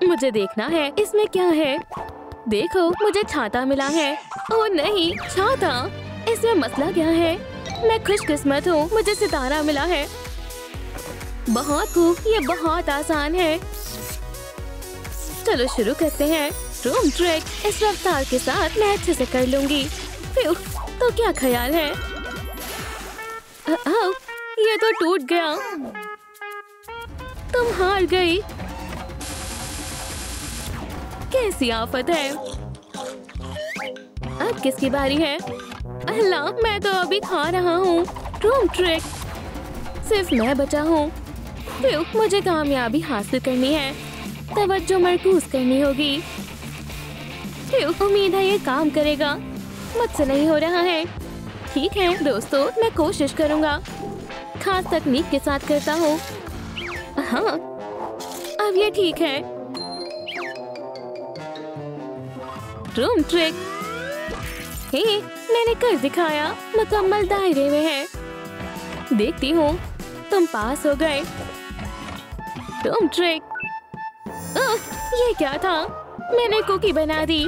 Speaker 2: मुझे देखना है इसमें क्या है। देखो, मुझे छाता मिला है। ओह नहीं, छाता? इसमें मसला क्या है? मैं खुशकिस्मत हूँ, मुझे सितारा मिला है। बहुत खूब, ये बहुत आसान है। चलो शुरू करते हैं। रूम ट्रिक इस रफ्तार के साथ मैं अच्छे से कर लूंगी। तो क्या ख्याल है? ये तो टूट गया। तुम हार गई। कैसी आफत है। अब किसकी बारी है? अल्लाह, मैं तो अभी खा रहा हूँ। रूम ट्रिक, सिर्फ मैं बचा हूँ। मुझे कामयाबी हासिल करनी है। तवज्जो मरकूज करनी होगी। उम्मीद है ये काम करेगा। मुझसे नहीं हो रहा है। ठीक है दोस्तों, मैं कोशिश करूँगा। खास तकनीक के साथ करता हूँ। हाँ, अब ये ठीक है। रूम ट्रिक, हे, मैंने कर दिखाया। मुकम्मल दायरे में है। देखती हूँ, तुम पास हो गए। रूम ट्रिक, ये क्या था? मैंने कुकी बना दी।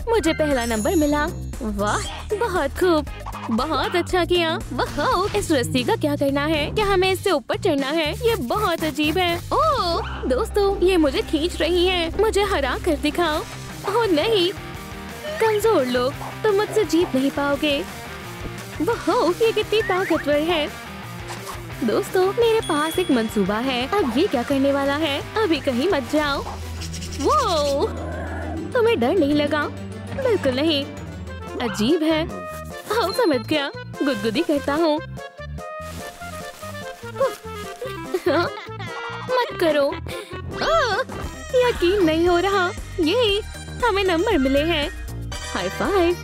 Speaker 2: मुझे पहला नंबर मिला। वाह, बहुत खूब, बहुत अच्छा किया। वाह, इस रस्सी का क्या करना है? क्या हमें इससे ऊपर चढ़ना है? ये बहुत अजीब है। ओह दोस्तों, ये मुझे खींच रही है। मुझे हरा कर दिखाओ। ओह नहीं, कमजोर लोग, तुम मुझसे जीत नहीं पाओगे। वाह, ये कितनी ताकतवर है। दोस्तों, मेरे पास एक मंसूबा है। अब ये क्या करने वाला है? अभी कहीं मत जाओ। वो तुम्हें डर नहीं लगा? बिल्कुल नहीं। अजीब है। हाँ, समझ गया। गुदगुदी करता हूँ। मत करो। यकीन नहीं हो रहा। ये हमें नंबर मिले हैं। High five.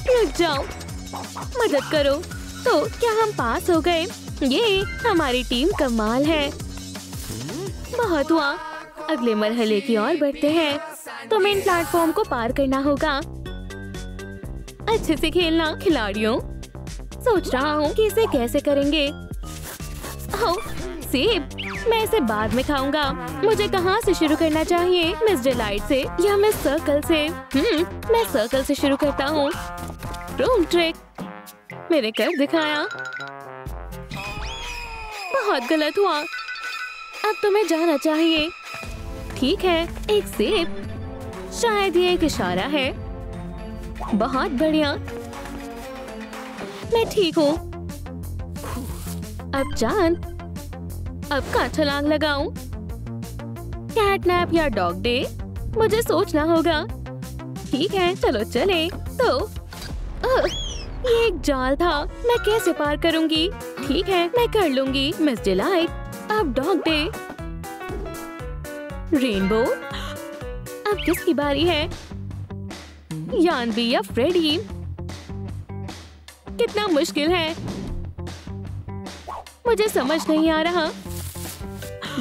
Speaker 2: रुक जाओ, मदद करो। तो क्या हम पास हो गए? ये हमारी टीम कमाल है। बहुत हुआ। अगले मरहले की ओर बढ़ते हैं। तुम्हें इन प्लेटफॉर्म को पार करना होगा। अच्छे से खेलना खिलाड़ियों। सोच रहा हूँ कि इसे कैसे करेंगे। सेब, मैं इसे बाद में खाऊंगा। मुझे कहाँ से शुरू करना चाहिए? मिस डिलाइट से या मिस सर्कल से? मैं सर्कल से शुरू करता हूँ। रूम ट्रिक, मैंने कर दिखाया। बहुत गलत हुआ। अब तुम्हें जाना चाहिए। ठीक है, एक सेब। शायद ये एक इशारा है। बहुत बढ़िया, मैं ठीक हूँ। अब जान, अब कहाँ छलांग लगाऊं? कैटनैप या डॉग डे? मुझे सोचना होगा। ठीक है, चलो चले। तो ये एक जाल था। मैं कैसे पार करूंगी? ठीक है, मैं कर लूंगी। Miss delight. अब डॉग डे। रेनबो। अब किसकी बारी है? यानवी या फ्रेडी? कितना मुश्किल है, मुझे समझ नहीं आ रहा।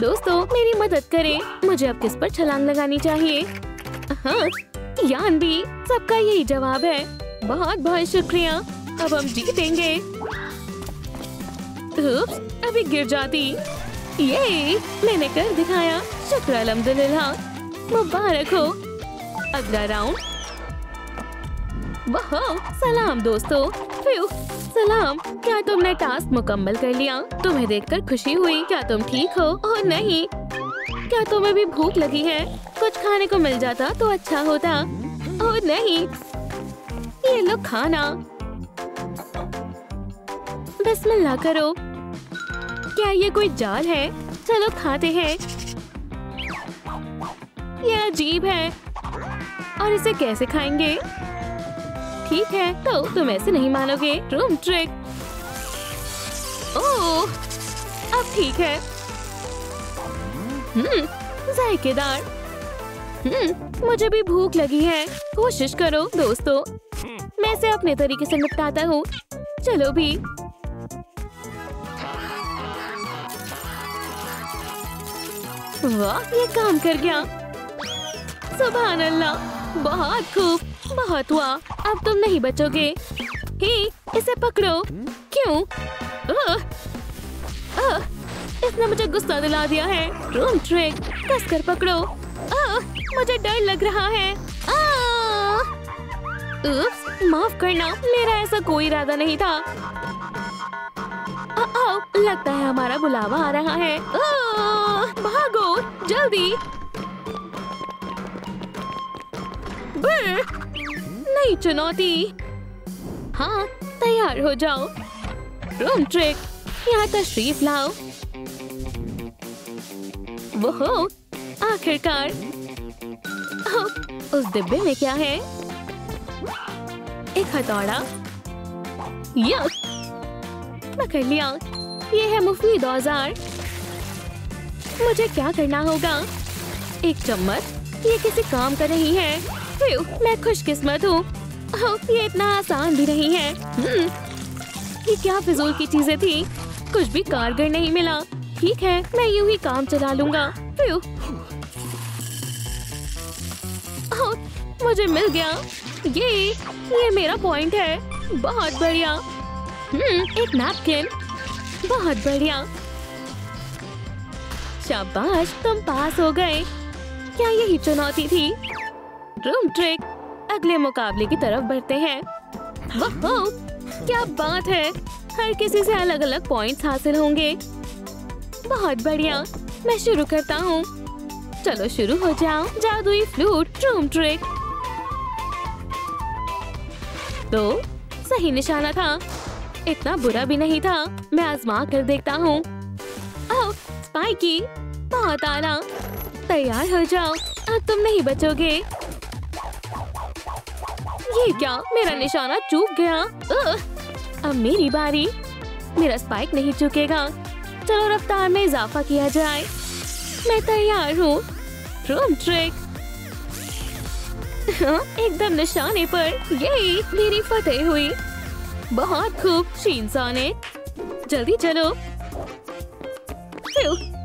Speaker 2: दोस्तों, मेरी मदद करें। मुझे अब किस पर छलांग लगानी चाहिए? हाँ, यानवी। सबका यही जवाब है। बहुत बहुत शुक्रिया। अब हम जीतेंगे। अभी गिर जाती। ये मैंने कर दिखाया। शुक्र अल्हम्दुलिल्लाह। मुबारक हो। अगला राउंड। वाह, सलाम दोस्तों। सलाम। क्या तुमने टास्क मुकम्मल कर लिया? तुम्हें देखकर खुशी हुई। क्या तुम ठीक हो? ओह नहीं। क्या तुम्हें भी भूख लगी है? कुछ खाने को मिल जाता तो अच्छा होता। ओह नहीं, ये लो खाना। बिस्मिल्लाह करो। क्या ये कोई जाल है? चलो खाते हैं। ये अजीब है। और इसे कैसे खाएंगे? ठीक है, तो तुम ऐसे नहीं मानोगे। Room trick. ओह, अब ठीक है। जायकेदार। मुझे भी भूख लगी है। कोशिश करो दोस्तों, मैं इसे अपने तरीके से निपटाता हूँ। चलो भी। वाह, ये काम कर गया। सुभान अल्लाह, बहुत खूब, बहुत हुआ। अब तुम नहीं बचोगे। हे, इसे पकड़ो। क्यों? इसने मुझे गुस्सा दिला दिया है। रूम ट्रिक, कसकर पकड़ो। मुझे डर लग रहा है। उप्स, माफ करना, मेरा ऐसा कोई इरादा नहीं था। लगता है हमारा बुलावा आ रहा है। भागो जल्दी। नई चुनौती। हाँ, तैयार हो जाओ। रूम ट्रिक, यहाँ तशरीफ लाओ। वो आखिरकार। उस डिब्बे में क्या है? एक हथौड़ा। यस, पकड़ लिया। ये है मुफीद औजार। मुझे क्या करना होगा? एक चम्मच, ये किसी काम का नहीं है। मैं खुशकिस्मत हूँ। ये इतना आसान भी नहीं है। ये क्या फिजूल की चीजें थी, कुछ भी कारगर नहीं मिला। ठीक है, मैं यूं ही काम चला लूंगा। मुझे मिल गया। ये मेरा पॉइंट है। बहुत बढ़िया। एक नैपकिन। बहुत बढ़िया। शाबाश, तुम पास हो गए। क्या यही चुनौती थी? रूम ट्रिक, अगले मुकाबले की तरफ बढ़ते हैं। वाह, क्या बात है। हर किसी से अलग अलग पॉइंट्स हासिल होंगे। बहुत बढ़िया, मैं शुरू करता हूँ। चलो शुरू हो जाओ। जादुई फ्लूट, रूम ट्रिक। तो सही निशाना था, इतना बुरा भी नहीं था। मैं आजमा कर देखता हूँ। ओह, स्पाइकी, बहुत आला। तैयार हो जाओ, अब तुम नहीं बचोगे। ये क्या, मेरा निशाना चूक गया। अब मेरी बारी। मेरा स्पाइक नहीं चुकेगा। चलो रफ्तार में इजाफा किया जाए। मैं तैयार हूँ। Room trick. एकदम निशाने पर। यही मेरी फतेह हुई। बहुत खूब शीनसाने। जल्दी चलो।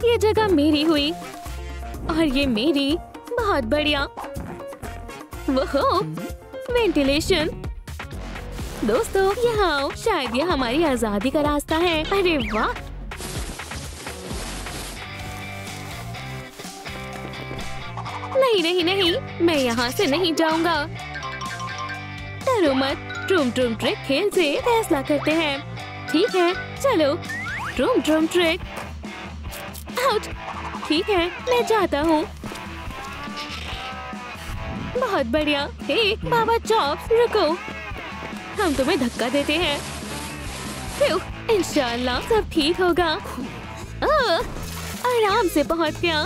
Speaker 2: ये जगह मेरी हुई और ये मेरी। बहुत बढ़िया। वो वेंटिलेशन। दोस्तों यहाँ आओ, शायद ये हमारी आजादी का रास्ता है। अरे वाह, नहीं, मैं यहाँ से नहीं जाऊंगा। डरो मत। रूम ट्रिक खेल से फैसला करते हैं। ठीक है, चलो। Room trick. आउट। ठीक है, मैं जाता हूँ। बहुत बढ़िया। हे बाबा चॉप्स, रुको। हम तुम्हें धक्का देते हैं। इंशाल्लाह सब ठीक होगा। आराम से पहुँच गया।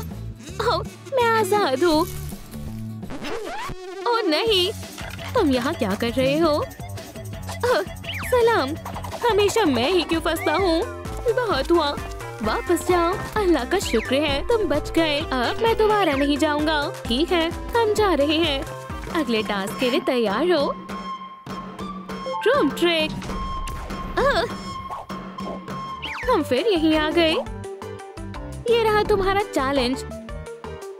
Speaker 2: मैं आजाद हूँ। ओह नहीं, तुम यहाँ क्या कर रहे हो? सलाम। हमेशा मैं ही क्यों फंसता हूँ? बहुत हुआ, वापस जाओ। अल्लाह का शुक्र है तुम बच गए। अब मैं दोबारा नहीं जाऊँगा। ठीक है, हम जा रहे हैं। अगले टास्क के लिए तैयार हो? Room trick. हम फिर यहीं आ गए। ये रहा तुम्हारा चैलेंज।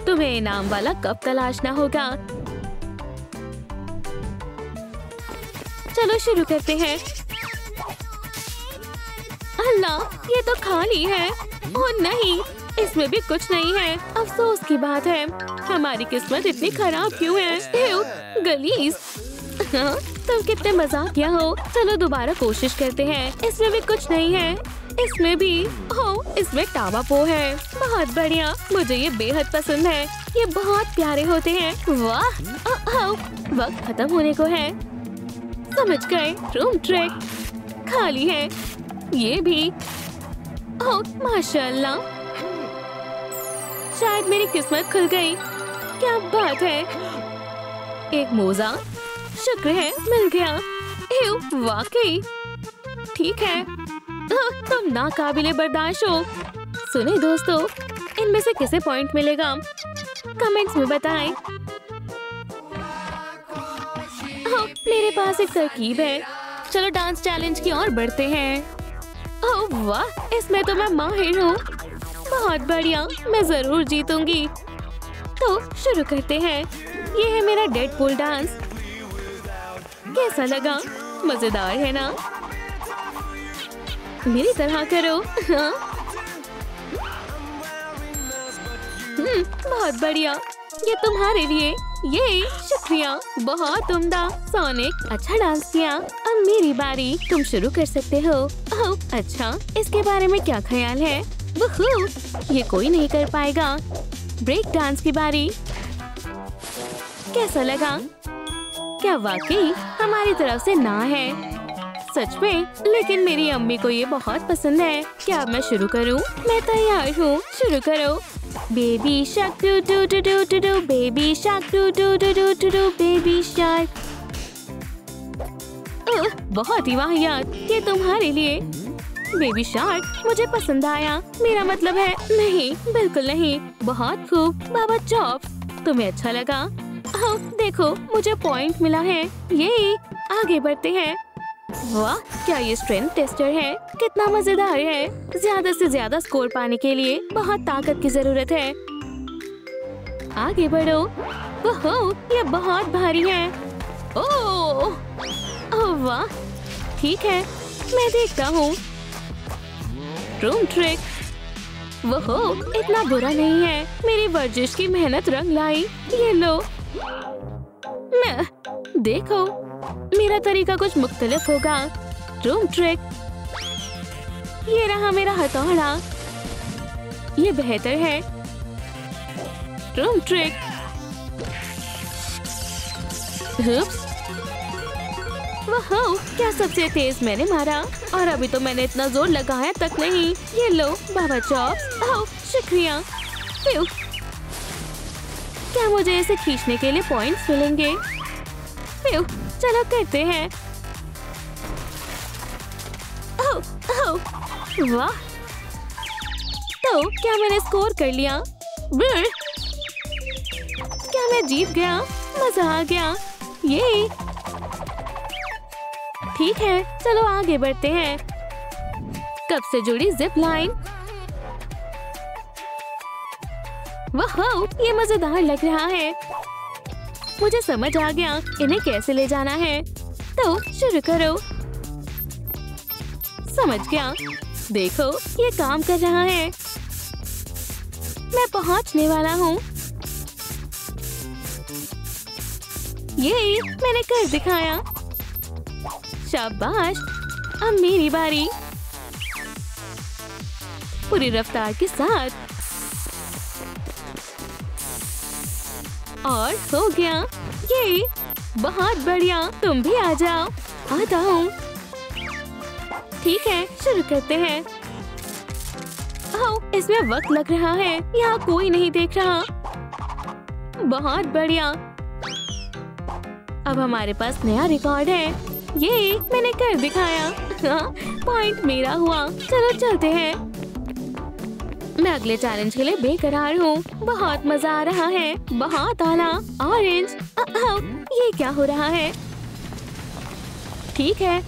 Speaker 2: तुम्हें इनाम वाला कप तलाशना होगा। चलो शुरू करते हैं। अल्लाह, ये तो खाली है। ओह नहीं, इसमें भी कुछ नहीं है। अफसोस की बात है। हमारी किस्मत इतनी खराब क्यों है? गलीज। तुम कितने मजाकिया हो। चलो दोबारा कोशिश करते हैं। इसमें भी कुछ नहीं है। इसमें भी। इसमें टावा पो है। बहुत बढ़िया, मुझे ये बेहद पसंद है। ये बहुत प्यारे होते हैं। वाह, वक्त खत्म होने को है। समझ गए। रूम ट्रिक खाली है। ये भी। माशाल्लाह, शायद मेरी किस्मत खुल गई। क्या बात है। एक मोजा। शुक्र है मिल गया। वाकई। ठीक है, तुम नाकाबिले बर्दाश्त हो। सुने दोस्तों, इनमें से किसे पॉइंट मिलेगा? कमेंट्स में बताएं। मेरे पास एक तरकीब है। चलो डांस चैलेंज की ओर बढ़ते हैं। ओह वाह, इसमें तो मैं माहिर हूँ। बहुत बढ़िया, मैं जरूर जीतूंगी। तो शुरू करते हैं। ये है मेरा डेडपूल डांस। कैसा लगा? मजेदार है ना? मेरी तरह करो। हाँ? बहुत बढ़िया। ये तुम्हारे लिए। ये शुक्रिया, बहुत उम्दा। सोनिक, अच्छा डांस किया। अब मेरी बारी, तुम शुरू कर सकते हो। ओह अच्छा, इसके बारे में क्या ख्याल है? वुहू, ये कोई नहीं कर पाएगा। ब्रेक डांस की बारी। कैसा लगा? क्या वाकई हमारी तरफ से ना है? सच में? लेकिन मेरी अम्मी को ये बहुत पसंद है। क्या अब मैं शुरू करूं? मैं तैयार हूँ, शुरू करो। Baby shark do do do do do do, baby shark do do do do do do, baby shark. बहुत ही वाहियात, ये तुम्हारे लिए। बेबी शार्क मुझे पसंद आया। मेरा मतलब है नहीं, बिल्कुल नहीं। बहुत खूब बाबा चॉप्स, तुम्हें अच्छा लगा? ओह देखो, मुझे पॉइंट मिला है। ये आगे बढ़ते हैं। वाह, क्या ये स्ट्रेंथ टेस्टर है? कितना मजेदार है। ज्यादा से ज्यादा स्कोर पाने के लिए बहुत ताकत की जरूरत है। आगे बढ़ो। ओह, ये बहुत भारी है। ओह वाह, ठीक है, मैं देखता हूँ। Room trick. वो इतना बुरा नहीं है। मेरी वर्जिश की मेहनत रंग लाई। ये लो। मैं देखो, मेरा तरीका कुछ मुख्तलिफ होगा। Room trick. ये रहा मेरा हथौड़ा। ये बेहतर है। Room trick. वाह, क्या सबसे तेज मैंने मारा। और अभी तो मैंने इतना जोर लगाया तक नहीं। ये लो बाबा चॉप्स। ओह शुक्रिया। क्या मुझे इसे खींचने के लिए पॉइंट्स मिलेंगे? चलो करते हैं। ओह वाह, तो क्या मैंने स्कोर कर लिया? क्या मैं जीत गया? मजा आ गया। ये ठीक है, चलो आगे बढ़ते हैं। कब से जुड़ी जिप लाइन। वाह, ये मजेदार लग रहा है। मुझे समझ आ गया इन्हें कैसे ले जाना है। तो शुरू करो। समझ गया। देखो, ये काम कर रहा है। मैं पहुंचने वाला हूँ। ये मैंने कर दिखाया। शाबाश, अब मेरी बारी। पूरी रफ्तार के साथ। और हो गया। ये बहुत बढ़िया, तुम भी आ जाओ। आता हूँ। ठीक है, शुरू करते हैं। ओह, इसमें वक्त लग रहा है। यहाँ कोई नहीं देख रहा। बहुत बढ़िया। अब हमारे पास नया रिकॉर्ड है। ये मैंने कर दिखाया। पॉइंट मेरा हुआ। चलो चलते हैं। मैं अगले चैलेंज के लिए बेकरार हूँ। बहुत मजा आ रहा है। बहुत आला। ऑरेंज। ये क्या हो रहा है? ठीक है,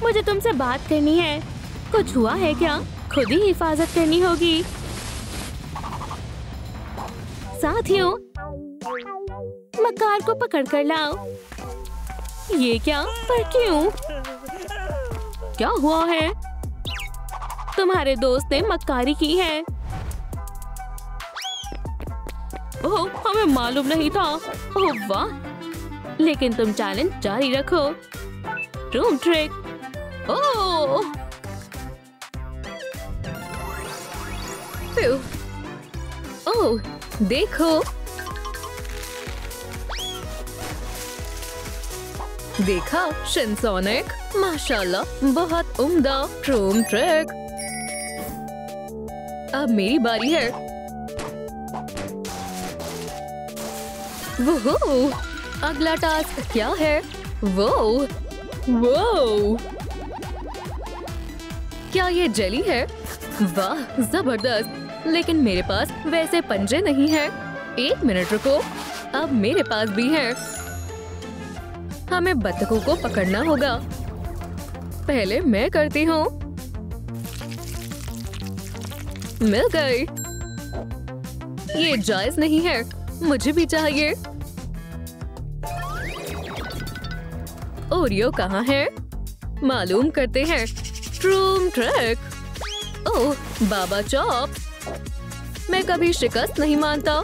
Speaker 2: मुझे तुमसे बात करनी है। कुछ हुआ है क्या? खुद ही हिफाजत करनी होगी। साथियों, मक्कार को पकड़ कर लाओ। ये क्या? पर क्यों? क्या हुआ है? तुम्हारे दोस्त ने मक्कारी की है। ओह, हमें मालूम नहीं था। ओह वाह, लेकिन तुम चैलेंज जारी रखो। Room trick. ओह
Speaker 1: ओह, देखो देखा शिनसोनिक, माशाल्लाह बहुत उम्दा। Room trick. अब मेरी बारी है। वो अगला टास्क क्या है? वो क्या ये जेली है? वाह जबरदस्त, लेकिन मेरे पास वैसे पंजे नहीं है। 1 मिनट रुको, अब मेरे पास भी है। हमें बत्तखों को पकड़ना होगा। पहले मैं करती हूँ। मिल गई। ये जायज नहीं है, मुझे भी चाहिए। ओरियो कहाँ है? मालूम करते हैं। ट्रूम ट्रैक। ओह बाबा चॉप, मैं कभी शिकस्त नहीं मानता।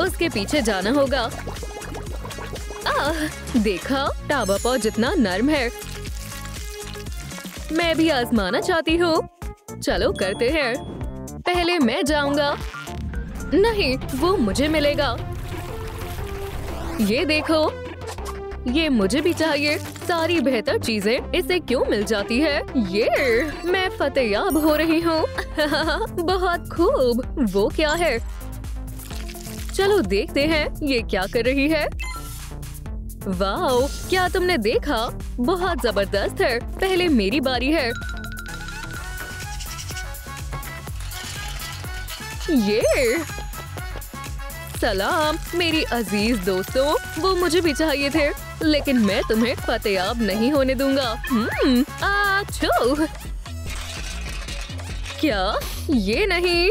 Speaker 1: उसके पीछे जाना होगा। देखा, टाबा पाव जितना नर्म है। मैं भी आजमाना चाहती हूँ। चलो करते हैं। पहले मैं जाऊंगा। नहीं, वो मुझे मिलेगा। ये देखो, ये मुझे भी चाहिए। सारी बेहतर चीजें इसे क्यों मिल जाती है? ये मैं फतेयाब हो रही हूँ। बहुत खूब। वो क्या है? चलो देखते हैं ये क्या कर रही है। वाओ, क्या तुमने देखा? बहुत जबरदस्त है। पहले मेरी बारी है। ये सलाम मेरी अजीज दोस्तों, वो मुझे भी चाहिए थे, लेकिन मैं तुम्हें फतेयाब नहीं होने दूंगा। आछू! क्या? ये नहीं।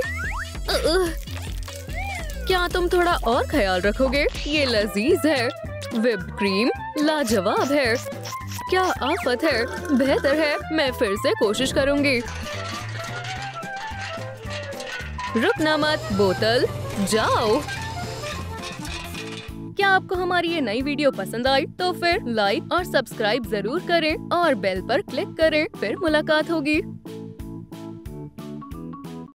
Speaker 1: क्या तुम थोड़ा और ख्याल रखोगे? ये लजीज है। व्हिप्ड क्रीम लाजवाब है। क्या आफत है। बेहतर है, मैं फिर से कोशिश करूंगी। रुकना मत बोतल, जाओ। क्या आपको हमारी ये नई वीडियो पसंद आई तो फिर लाइक और सब्सक्राइब जरूर करें और बेल पर क्लिक करें। फिर मुलाकात होगी।